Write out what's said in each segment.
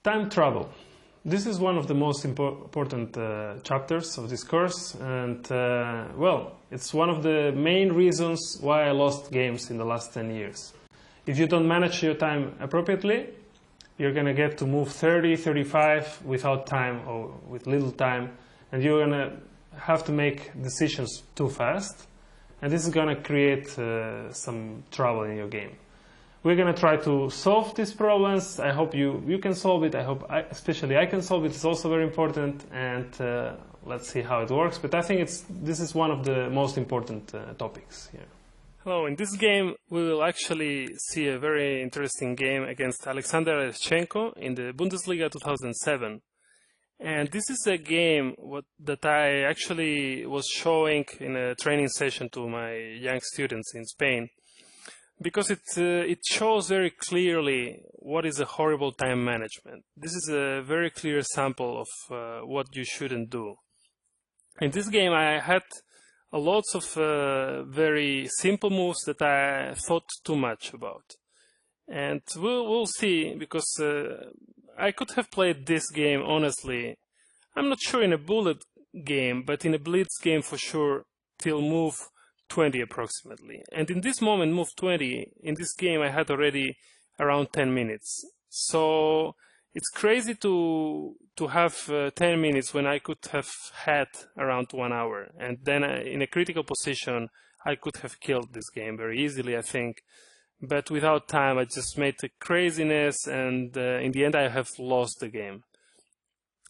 Time travel. This is one of the most important chapters of this course, and well, it's one of the main reasons why I lost games in the last 10 years. If you don't manage your time appropriately, you're going to get to move 30, 35 without time or with little time, and you're going to have to make decisions too fast, and this is going to create some trouble in your game. We're going to try to solve these problems. I hope you can solve it. I hope especially I can solve it. It's also very important, and let's see how it works. But I think this is one of the most important topics here. Hello, in this game we will actually see a very interesting game against Alexander Areshchenko in the Bundesliga 2007. And this is a game that I actually was showing in a training session to my young students in Spain, because it shows very clearly what is a horrible time management. This is a very clear sample of what you shouldn't do. In this game I had lots of very simple moves that I thought too much about. And we'll see, because I could have played this game, honestly, I'm not sure in a bullet game, but in a blitz game for sure, till move 20 approximately. And in this moment, move 20, in this game I had already around 10 minutes. So it's crazy to have 10 minutes when I could have had around 1 hour. And then in a critical position, I could have killed this game very easily, I think. But without time, I just made a craziness, and in the end I have lost the game.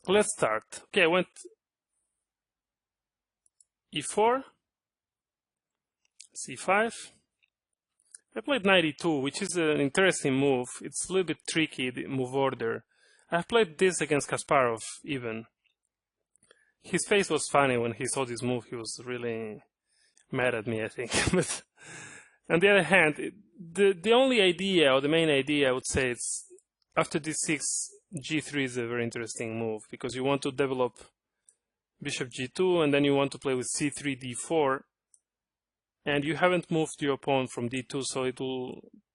Let's start. Okay, I went e4. c5. I played knight e2, which is an interesting move. It's a little bit tricky, the move order. I've played this against Kasparov even. His face was funny when he saw this move. He was really mad at me, I think. But on the other hand, the only idea, or the main idea, I would say, it's after d6, g3 is a very interesting move, because you want to develop bishop g2, and then you want to play with c3, d4, and you haven't moved your pawn from d2, so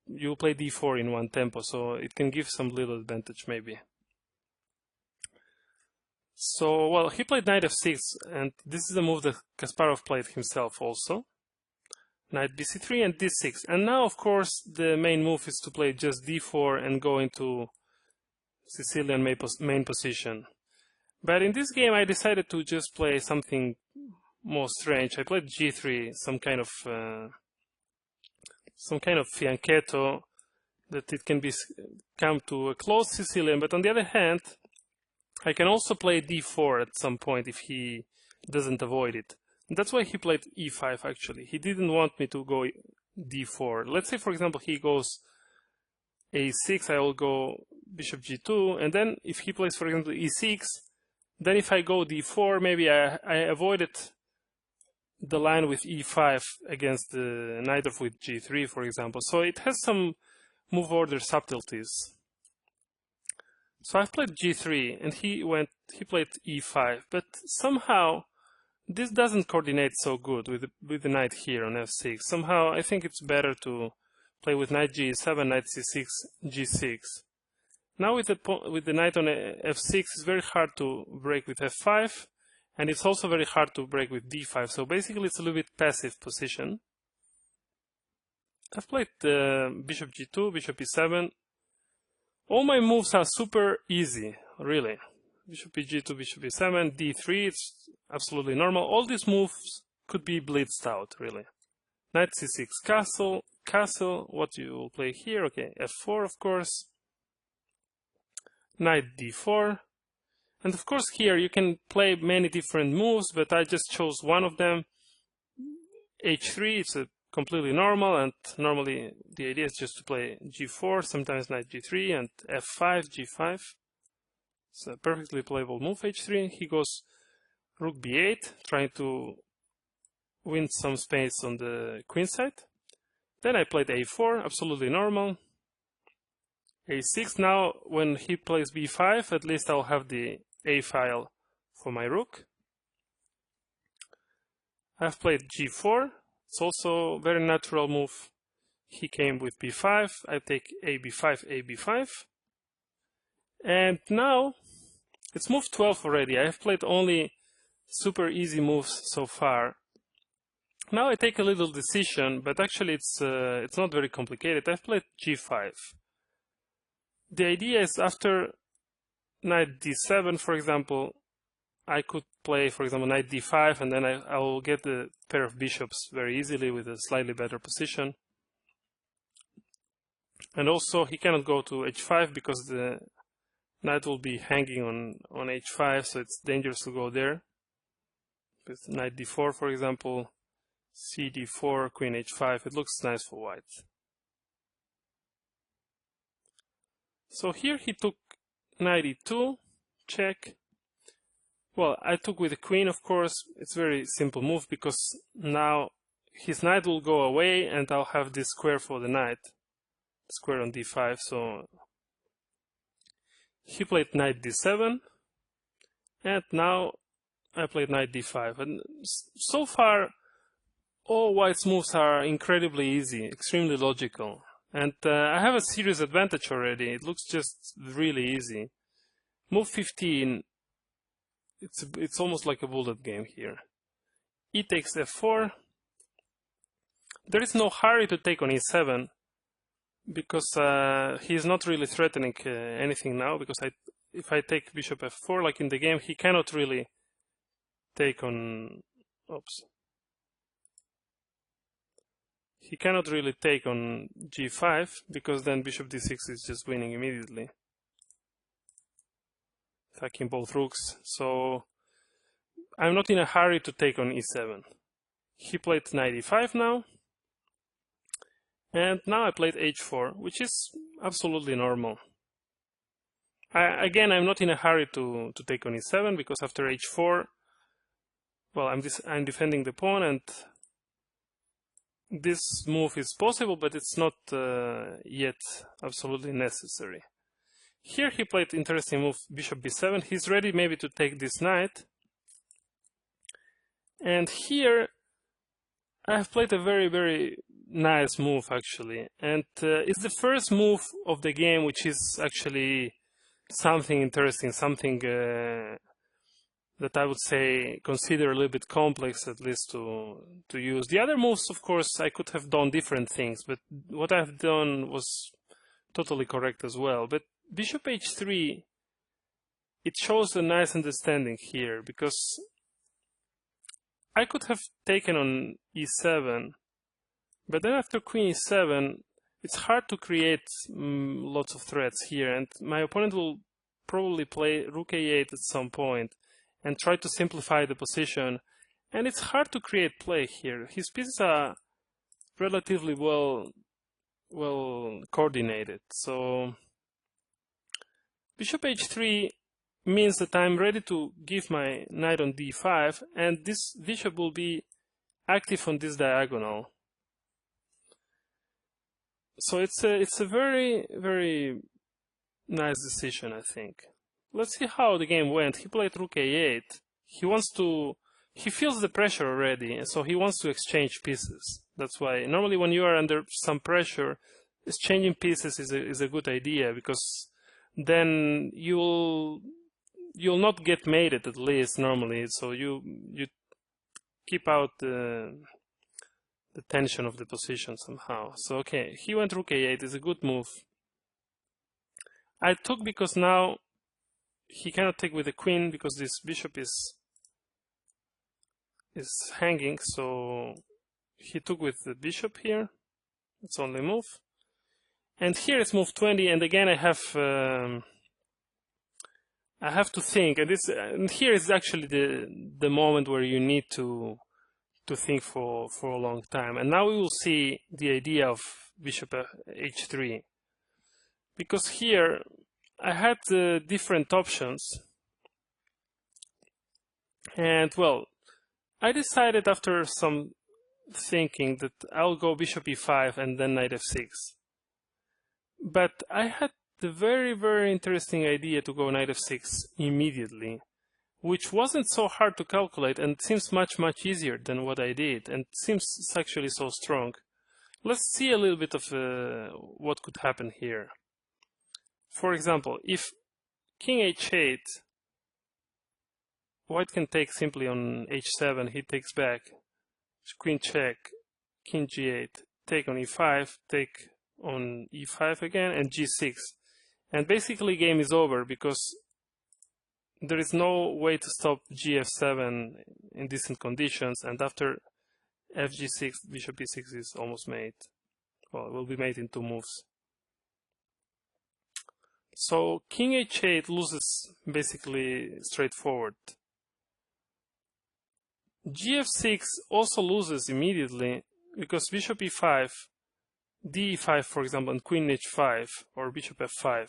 you'll play d4 in one tempo, so it can give some little advantage maybe. So, well, he played knight f6, and this is a move that Kasparov played himself also. Knight bc3 and d6. And now, of course, the main move is to play just d4 and go into Sicilian main position. But in this game, I decided to just play something more strange. I played g3, some kind of fianchetto, that it can come to a closed Sicilian. But on the other hand, I can also play d4 at some point if he doesn't avoid it. And that's why he played e5 actually. He didn't want me to go d4. Let's say, for example, he goes a6, I will go bishop g2, and then if he plays, for example, e6, then if I go d4, maybe I avoided the line with e5 against the knight with g3, for example. So it has some move order subtleties. So I've played g3, and he played e5, but somehow this doesn't coordinate so good with the knight here on f6. Somehow I think it's better to play with knight g7, knight c6, g6. Now with the knight on f6, it's very hard to break with f5, and it's also very hard to break with d5. So basically it's a little bit passive position. I've played bishop g2, bishop e7. All my moves are super easy, really. Bishop e2, bishop e7, d3, it's absolutely normal. All these moves could be blitzed out, really. Knight c6, castle, castle, what you will play here? Okay, f4, of course. Knight d4. And of course here you can play many different moves, but I just chose one of them. h3, it's a completely normal, and normally the idea is just to play g4, sometimes knight g3, and f5, g5. It's a perfectly playable move, h3. He goes rook b8, trying to win some space on the queen side. Then I played a4, absolutely normal. a6, now when he plays b5, at least I'll have the a file for my rook. I've played g4, it's also a very natural move. He came with b5, I take a b5, a b5. And now it's move 12 already. I have played only super easy moves so far. Now I take a little decision, but actually it's not very complicated. I've played g5. The idea is after knight d7, for example, I could play, for example, knight d5, and then I will get the pair of bishops very easily with a slightly better position. And also he cannot go to h5 because the knight will be hanging on h5, so it's dangerous to go there. With knight d4, for example, c d4, queen h5, it looks nice for white. So here he took knight e2, check. Well, I took with the queen, of course. It's a very simple move because now his knight will go away and I'll have this square for the knight. Square on d5, so he played knight d7, and now I played knight d5. And so far, all white's moves are incredibly easy, extremely logical. And I have a serious advantage already. It looks just really easy. Move 15, it's almost like a bullet game here. E takes f4. There is no hurry to take on e7, because he is not really threatening anything now, because if I take bishop f4, like in the game, he cannot really take on... Oops. He cannot really take on g5, because then bishop d6 is just winning immediately, attacking both rooks. So I'm not in a hurry to take on e7. He played knight e5 now. And now I played h4, which is absolutely normal. Again, I'm not in a hurry to take on e7, because after h4, well, I'm defending the pawn, and this move is possible, but it's not yet absolutely necessary. Here he played interesting move, bishop b7. He's ready maybe to take this knight. And here I have played a very, very nice move, actually, and it's the first move of the game which is actually something interesting, something that I would say consider a little bit complex, at least to use. The other moves, of course, I could have done different things, but what I've done was totally correct as well. But bishop h3, it shows a nice understanding here, because I could have taken on e7, but then after queen e7, it's hard to create lots of threats here, and my opponent will probably play rook a8 at some point and try to simplify the position, and it's hard to create play here. His pieces are relatively well coordinated, so bishop h3 means that I'm ready to give my knight on d5, and this bishop will be active on this diagonal. So it's a very, very nice decision, I think. Let's see how the game went. He played rook a8. He feels the pressure already, and so he wants to exchange pieces. That's why normally when you are under some pressure, exchanging pieces is a good idea, because then you'll not get mated, at least normally. So you keep out the tension of the position somehow. So okay, he went rook a8. It's a good move. I took because now he cannot take with the queen, because this bishop is hanging. So he took with the bishop here. It's only move. And here it's move 20. And again, I have to think. And here is actually the moment where you need to think for a long time. And now we will see the idea of bishop h3, because here I had different options, and well, I decided after some thinking that I'll go bishop e5 and then knight f6. But I had the very, very interesting idea to go knight f6 immediately, which wasn't so hard to calculate and seems much, much easier than what I did, and seems actually so strong. Let's see a little bit of what could happen here. For example, if king h8, white can take simply on h7, he takes back, queen check, king g8, take on e5, take on e5 again, and g6. And basically game is over because there is no way to stop gf7 in decent conditions, and after fg6, bishop e6 is almost made. Well, it will be made in 2 moves. So king h8 loses basically straightforward. gf6 also loses immediately because bishop e5, d5 for example, and queen h5 or bishop f5. I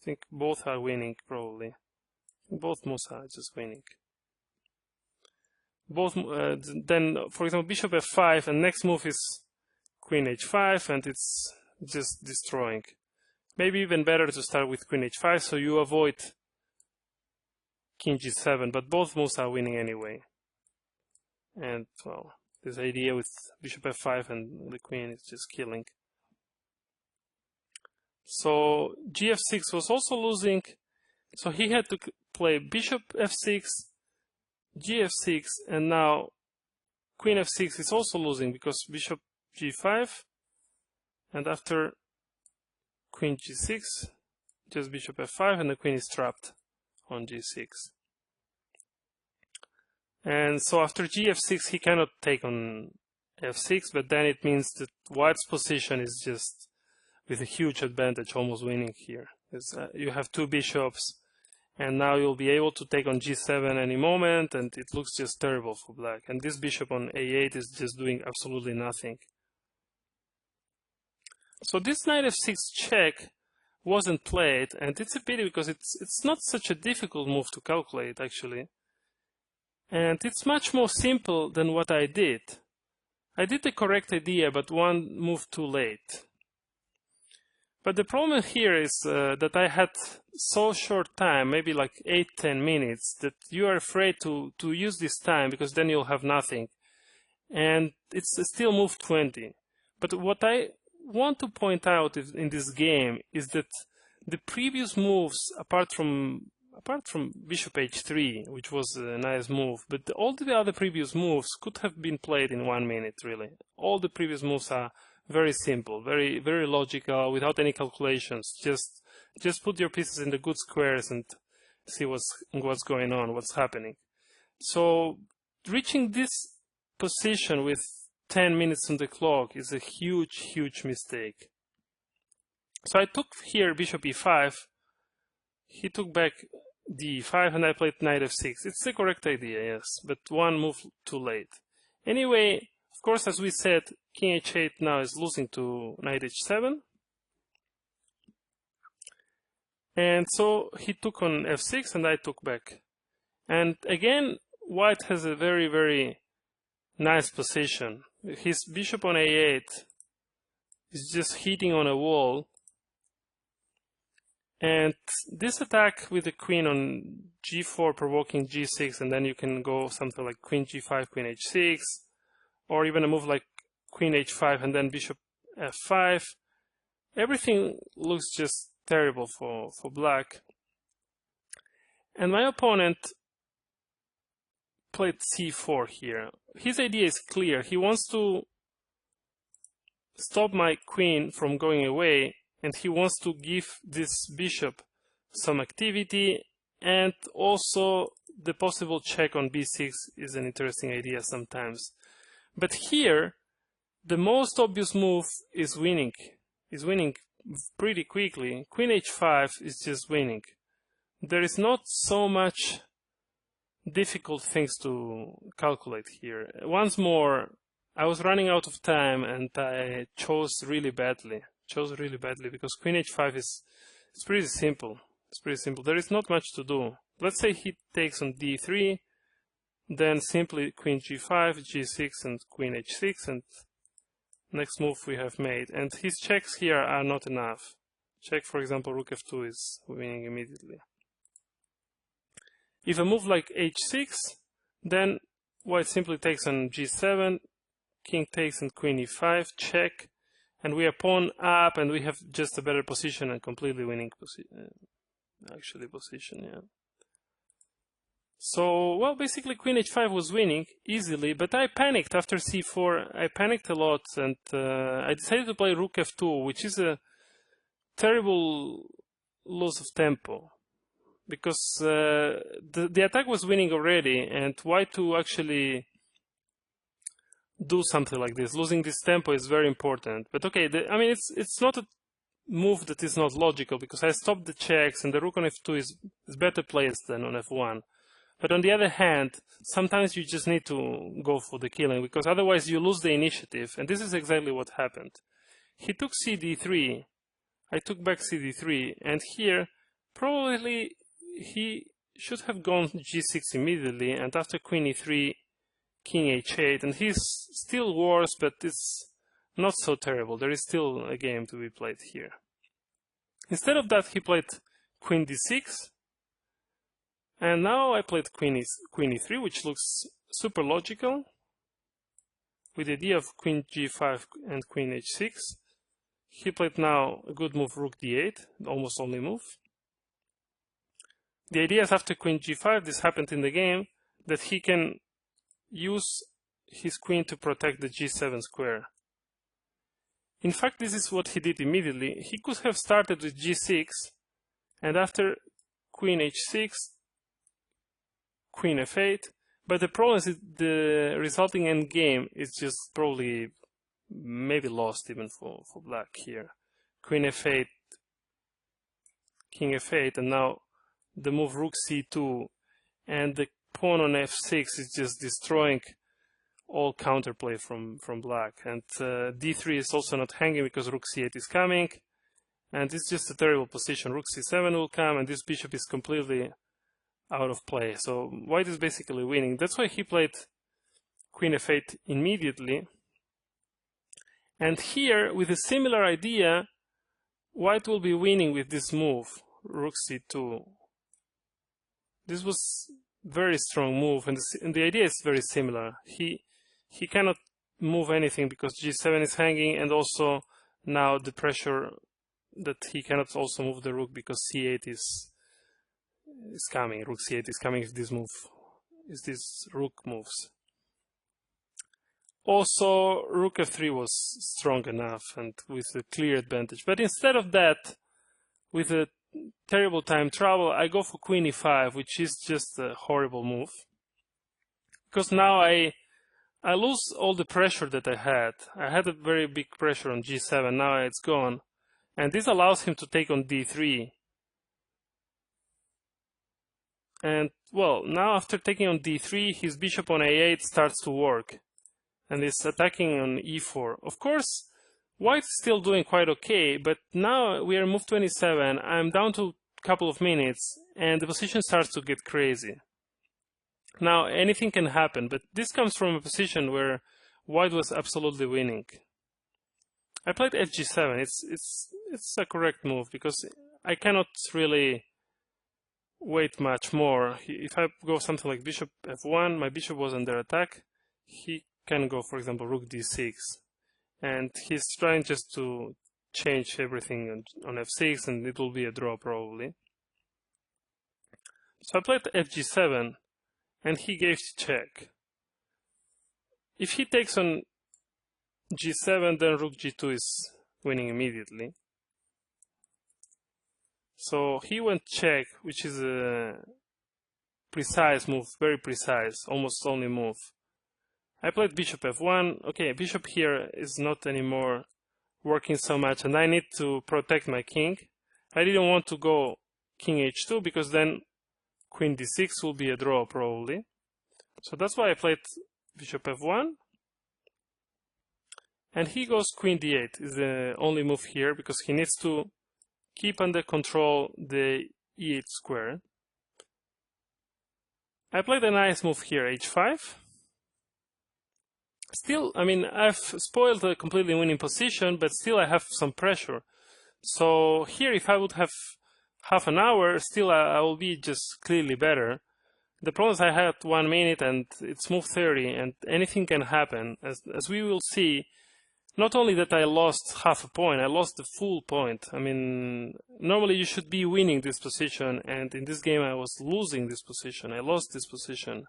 think both are winning probably. Both moves are just winning. Both then, for example, bishop f5, and next move is queen h5, and it's just destroying. Maybe even better to start with queen h5, so you avoid king g7, but both moves are winning anyway. And, well, this idea with bishop f5 and the queen is just killing. So gf6 was also losing, so he had to play bishop f6, gf6, and now queen f6 is also losing because bishop g5, and after queen g6, just bishop f5, and the queen is trapped on g6. And so after gf6 he cannot take on f6, but then it means that white's position is just with a huge advantage, almost winning here. You have 2 bishops, and now you'll be able to take on g7 any moment, and it looks just terrible for black. And this bishop on a8 is just doing absolutely nothing. So this knight f6 check wasn't played, and it's a pity because it's not such a difficult move to calculate actually. And it's much more simple than what I did. I did the correct idea, but one move too late. But the problem here is that I had so short time, maybe like 8-10 minutes, that you are afraid to use this time because then you'll have nothing. And it's still move 20. But what I want to point out in this game is that the previous moves, apart from bishop h3, which was a nice move, but all the other previous moves could have been played in 1 minute, really. All the previous moves are very simple, very, very logical, without any calculations. Just put your pieces in the good squares and see what's going on, what's happening. So reaching this position with 10 minutes on the clock is a huge, huge mistake. So I took here bishop e5. He took back d5, and I played knight f6. It's the correct idea, yes, but one move too late. Anyway, of course, as we said, king h8 now is losing to knight h7. And so he took on f6, and I took back. And again, white has a very, very nice position. His bishop on a8 is just hitting on a wall. And this attack with the queen on g4 provoking g6, and then you can go something like queen g5, queen h6, or even a move like queen h5 and then bishop f5. Everything looks just terrible for black. And my opponent played c4 here. His idea is clear. He wants to stop my queen from going away, and he wants to give this bishop some activity, and also the possible check on b6 is an interesting idea sometimes. But here, the most obvious move is winning pretty quickly. Queen h5 is just winning. There is not so much difficult things to calculate here. Once more, I was running out of time and I chose really badly. Because queen h5 is pretty simple. It's pretty simple. There is not much to do. Let's say he takes on d3, then simply queen g5, g6, and queen h6, and next move we have made. And his checks here are not enough. Check, for example, rook f2 is winning immediately. If a move like h6, then white simply takes on g7, king takes on queen e5, check, and we are pawn up, and we have just a better position and completely winning actually position, yeah. So, well, basically queen h5 was winning easily, but I panicked after c4. I panicked a lot, and I decided to play rook f2, which is a terrible loss of tempo, because the attack was winning already, and why to actually do something like this? Losing this tempo is very important. But okay, I mean, it's not a move that is not logical, because I stopped the checks, and the rook on f2 is better placed than on f1. But on the other hand, sometimes you just need to go for the killing, because otherwise you lose the initiative, and this is exactly what happened. He took cd3, I took back cd3, and here probably he should have gone g6 immediately, and after queen e3, king h8, and he's still worse, but it's not so terrible. There is still a game to be played here. Instead of that, he played queen d6, and now I played queen e3, which looks super logical, with the idea of queen g5 and queen h6. He played now a good move, rook d8, almost only move. The idea is after queen g5, this happened in the game, that he can use his queen to protect the g7 square. In fact, this is what he did immediately. He could have started with g6, and after queen h6, queen f8, but the problem is that the resulting endgame is just probably maybe lost even for black here. Queen f8, king f8, and now the move rook c2, and the pawn on f6 is just destroying all counterplay from black. And d3 is also not hanging because rook c8 is coming, and it's just a terrible position. Rook c7 will come, and this bishop is completely out of play. So white is basically winning. That's why he played queen f8 immediately. And here, with a similar idea, white will be winning with this move, rook c2. This was very strong move, and the idea is very similar. He cannot move anything because g7 is hanging, and also now the pressure that he cannot also move the rook because c8 is coming. Rook c8 is coming if this rook moves. Also, rook f3 was strong enough and with a clear advantage. But instead of that, with a terrible time trouble, I go for queen e5, which is just a horrible move. Because now I lose all the pressure that I had. I had a very big pressure on g7, now it's gone. And this allows him to take on d3. And, well, now after taking on d3, his bishop on a8 starts to work. And is attacking on e4. Of course, white is still doing quite okay, but now we are move 27, I'm down to a couple of minutes, and the position starts to get crazy. Now, anything can happen, but this comes from a position where white was absolutely winning. I played fg7. It's a correct move, because I cannot really wait much more. If I go something like bishop f1, my bishop was under attack. He can go, for example, rook d6, and he's trying just to change everything on f6, and it will be a draw probably. So I played fg7, and he gave check. If he takes on g7, then rook g2 is winning immediately. So he went check, which is a precise move, very precise, almost only move. I played bishop f1. Okay, bishop here is not anymore working so much, and I need to protect my king. I didn't want to go king h2, because then queen d6 will be a draw probably. So that's why I played bishop f1. And he goes queen d8 is the only move here, because he needs to keep under control the e8 square. I played a nice move here, h5. Still, I mean, I've spoiled a completely winning position, but still I have some pressure. So here, if I would have half an hour, still I will be just clearly better. The problem is I had 1 minute and it's move 30, and anything can happen. As we will see, not only that I lost half a point, I lost the full point. I mean, normally you should be winning this position, and in this game I was losing this position. I lost this position.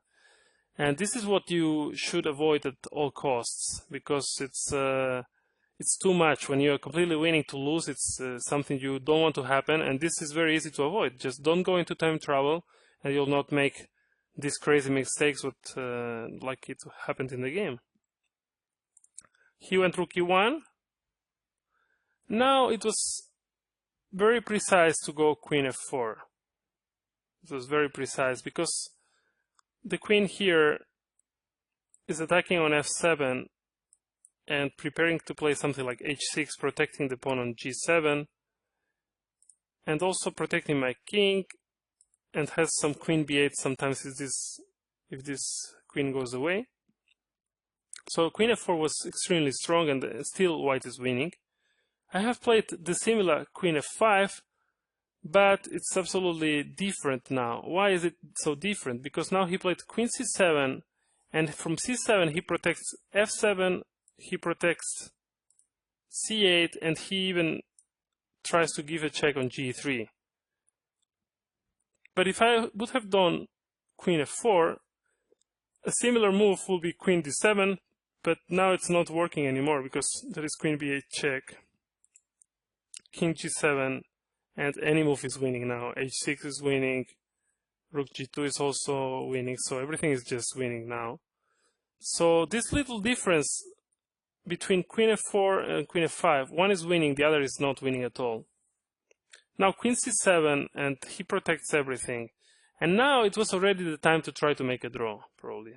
And this is what you should avoid at all costs, because it's too much. When you're completely winning to lose, it's something you don't want to happen, and this is very easy to avoid. Just don't go into time travel, and you'll not make these crazy mistakes like it happened in the game. He went rook e1. Now it was very precise to go queen f4. It was very precise because the queen here is attacking on f7 and preparing to play something like h6, protecting the pawn on g7, and also protecting my king, and has some queen b8 sometimes if this queen goes away. So queen f4 was extremely strong, and still white is winning. I have played the similar queen f5, but it's absolutely different now. Why is it so different? Because now he played queen c7, and from c7 he protects f7, he protects c8, and he even tries to give a check on g3. But if I would have done queen f4, a similar move will be queen d7, but now it's not working anymore because there is queen b8 check, king g7, and any move is winning now. h6 is winning, rook g2 is also winning, so everything is just winning now. So this little difference between queen f4 and queen f5, one is winning, the other is not winning at all. Now queen c7, and he protects everything. And now it was already the time to try to make a draw, probably.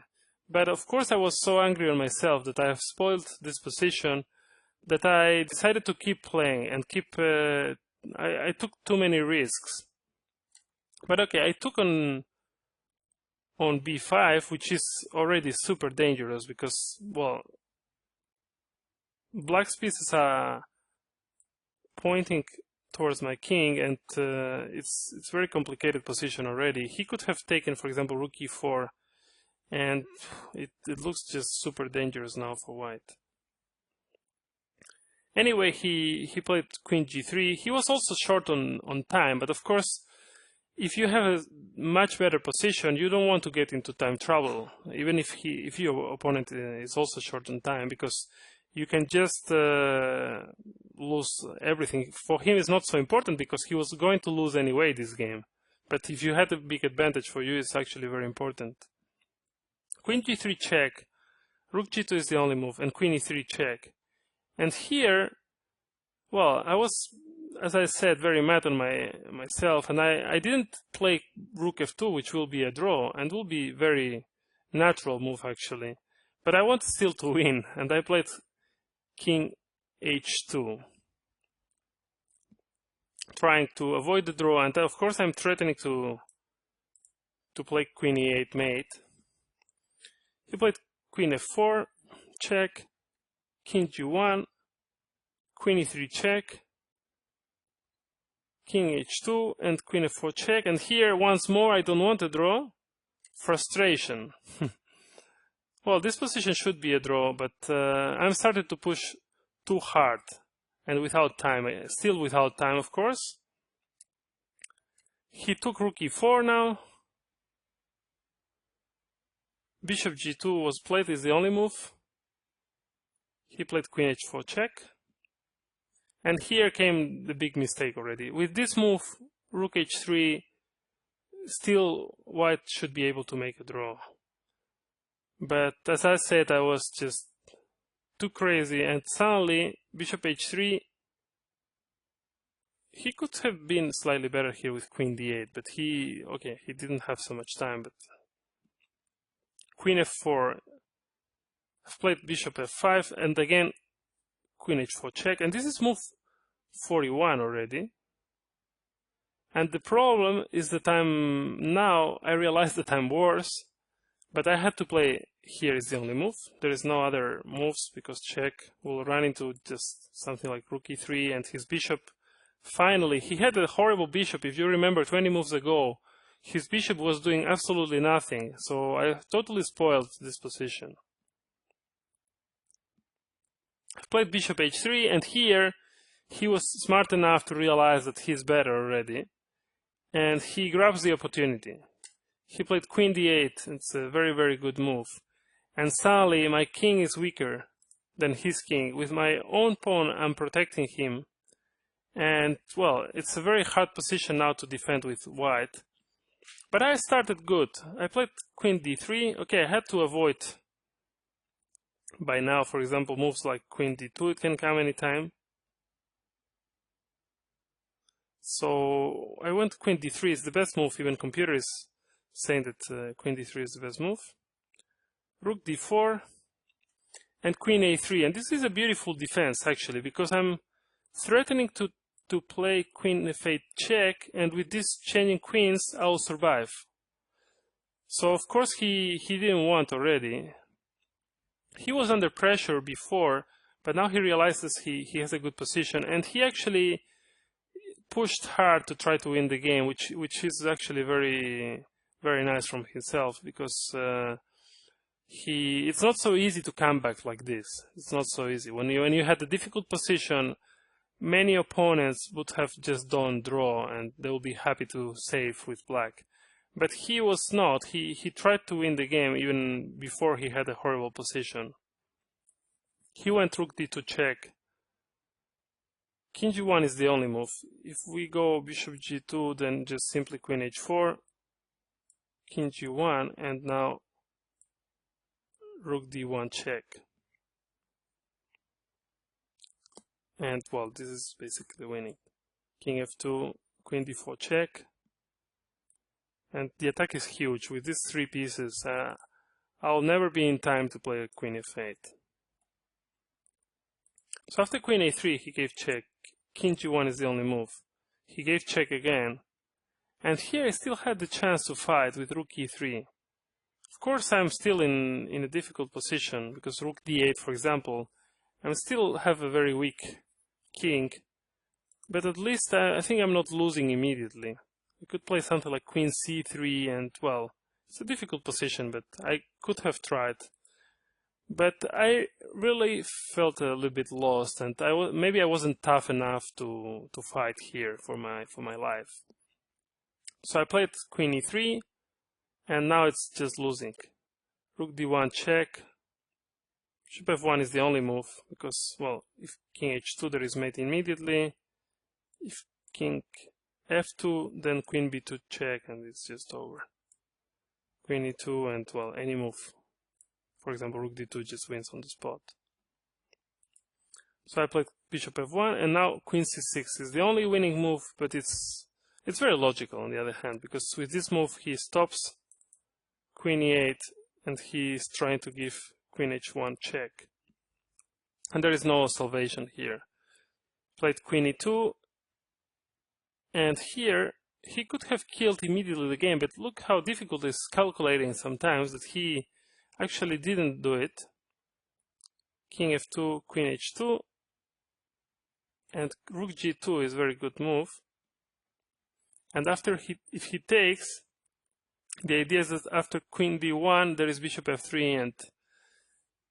But of course I was so angry on myself that I have spoiled this position that I decided to keep playing and I took too many risks. But okay, I took on b5, which is already super dangerous because, well, black's pieces are pointing towards my king, and it's very complicated position already. He could have taken, for example, rook e4, and it looks just super dangerous now for white. Anyway, he played queen g3. He was also short on time, but of course, if you have a much better position, you don't want to get into time trouble, even if your opponent is also short on time, because you can just lose everything. For him, it's not so important because he was going to lose anyway this game. But if you had a big advantage for you, it's actually very important. Queen g3 check, rook g2 is the only move, and queen e3 check. And here, well, I was, as I said, very mad on myself, and I didn't play rook f2, which will be a draw, and will be very natural move actually. But I wanted still to win, and I played king h2, trying to avoid the draw, and of course I'm threatening to play queen e8 mate. He played queen f4, check, king g1, queen e3 check, king h2, and queen f4 check. And here, once more, I don't want a draw. Frustration. Well, this position should be a draw, but I'm started to push too hard and without time. Still without time, of course. He took rook e4 now. Bishop g2 was played, is the only move. He played queen h4 check. And here came the big mistake already. With this move, rook h3, still white should be able to make a draw. But as I said, I was just too crazy, and suddenly bishop h3, he could have been slightly better here with queen d8, but he didn't have so much time. But queen f4, I've played bishop f5, and again queen h4 check, and this is move 41 already. And the problem is that I realize that I'm worse, but I had to play here is the only move. There is no other moves because check will run into just something like rook e3, and his bishop, finally, he had a horrible bishop. If you remember 20 moves ago, his bishop was doing absolutely nothing, so I totally spoiled this position. played bishop h3, and here he was smart enough to realize that he's better already, and he grabs the opportunity. He played queen d8. It's a very, very good move. And suddenly my king is weaker than his king. With my own pawn, I'm protecting him. And, well, it's a very hard position now to defend with white. But I started good. I played queen d3. Okay, I had to avoid, by now, for example, moves like queen d2. It can come anytime. So I went queen d3 is the best move. Even computer is saying that queen d3 is the best move. Rook d4 and queen a3. And this is a beautiful defense, actually, because I'm threatening to play queen f8 check, and with this changing queens, I'll survive. So, of course, he didn't want already. He was under pressure before, but now he realizes he has a good position, and he actually pushed hard to try to win the game, which is actually very, very nice from himself, because it's not so easy to come back like this. It's not so easy. When you had a difficult position, many opponents would have just done draw, and they will be happy to save with black. But he was not. He tried to win the game even before he had a horrible position. He went rook d2 check. King g1 is the only move. If we go bishop g2, then just simply queen h4, king g1, and now rook d1 check. And, well, this is basically winning. King f2, queen d4 check. And the attack is huge. With these three pieces, I'll never be in time to play a queen f8. So after queen a3, he gave check. King g1 is the only move. He gave check again. And here I still had the chance to fight with rook e3. Of course, I'm still in a difficult position, because rook d8, for example, I still have a very weak king, but at least I think I'm not losing immediately. I could play something like queen c3, and, well, it's a difficult position, but I could have tried. But I really felt a little bit lost, and maybe I wasn't tough enough to fight here for my life. So I played queen e3, and now it's just losing. Rook d1 check. Bishop f1 is the only move, because, well, if king h2, there is mate immediately. If king f2, then queen b2 check, and it's just over. Queen e2, and, well, any move. For example, rook d2 just wins on the spot. So I played bishop f1, and now queen c6 is the only winning move, but it's very logical on the other hand, because with this move he stops queen e8, and he's trying to give queen h1 check. And there is no salvation here. Played queen e2, and here he could have killed immediately the game, but look how difficult it is calculating sometimes that he actually didn't do it. King f2, queen h2, and rook g2 is a very good move. And after if he takes, the idea is that after queen d1 there is bishop f3,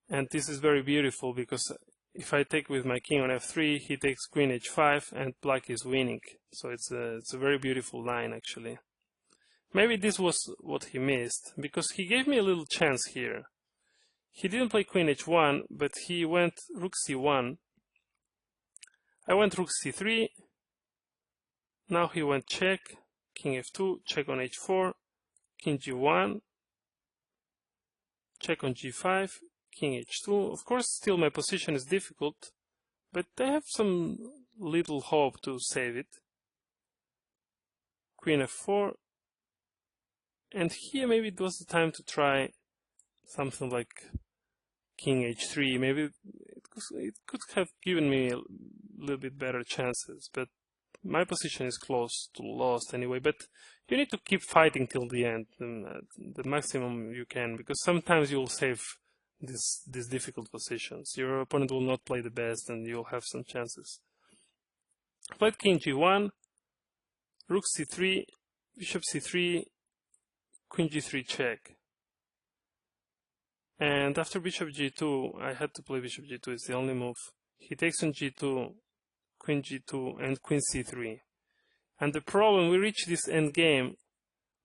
and this is very beautiful, because if I take with my king on f3, he takes queen h5, and black is winning. So it's a very beautiful line, actually. Maybe this was what he missed, because he gave me a little chance here. He didn't play queen h1, but he went rook c1. I went rook c3. Now he went check, king f2, check on h4, king g1, check on g5, king h2. Of course, still my position is difficult, but I have some little hope to save it. Queen f4. And here maybe it was the time to try something like king h3. Maybe it could have given me a little bit better chances, but my position is close to lost anyway. But you need to keep fighting till the end, the maximum you can, because sometimes you'll save these difficult positions. Your opponent will not play the best, and you'll have some chances. Played king g1, rook c3, bishop c3, queen g3 check. And after bishop g2, I had to play bishop g2. It's the only move. he takes on g2, and queen c3. And the problem, we reach this endgame,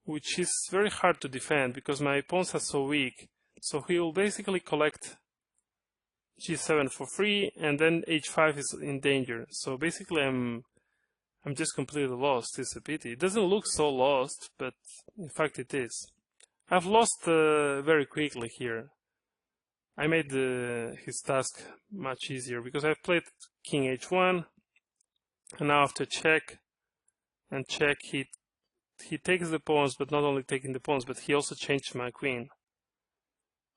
which is very hard to defend because my pawns are so weak. So he will basically collect g7 for free, and then h5 is in danger. So basically I'm just completely lost. It's a pity. It doesn't look so lost, but in fact it is. I've lost very quickly here. I made his task much easier because I've played king h1, and now after check and check, he takes the pawns, but not only taking the pawns, but he also changed my queen.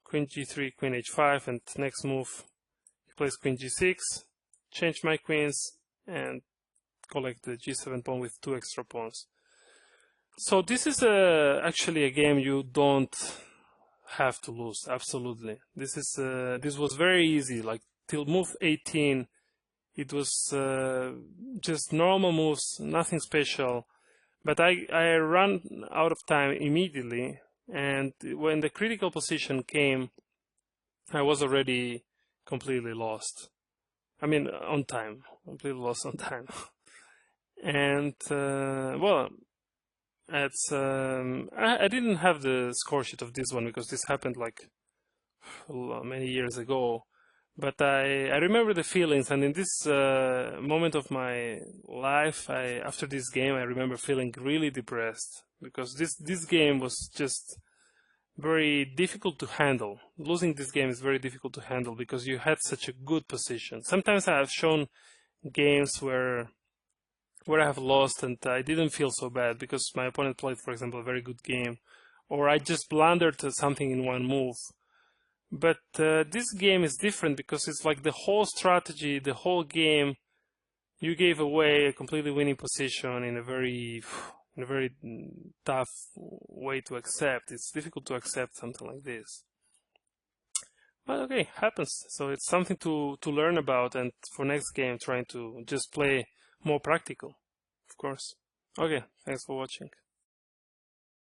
Queen g3, queen h5, and next move he plays queen g6, change my queens, and collect the g7 pawn with 2 extra pawns. So this is actually a game you don't have to lose. Absolutely, this was very easy. Like till move 18, it was just normal moves, nothing special. But I ran out of time immediately, and when the critical position came, I was already completely lost. I mean, on time, completely lost on time. And well, it's I didn't have the score sheet of this one because this happened like many years ago. But I remember the feelings, and in this moment of my life, after this game, I remember feeling really depressed because this game was just very difficult to handle. Losing this game is very difficult to handle because you had such a good position. Sometimes I have shown games where I have lost and I didn't feel so bad because my opponent played, for example, a very good game, or I just blundered something in one move. But this game is different because it's like the whole strategy, the whole game, you gave away a completely winning position in a very tough way to accept. It's difficult to accept something like this. But okay, happens. So it's something to learn about, and for next game, trying to just play more practical, of course. Okay, thanks for watching.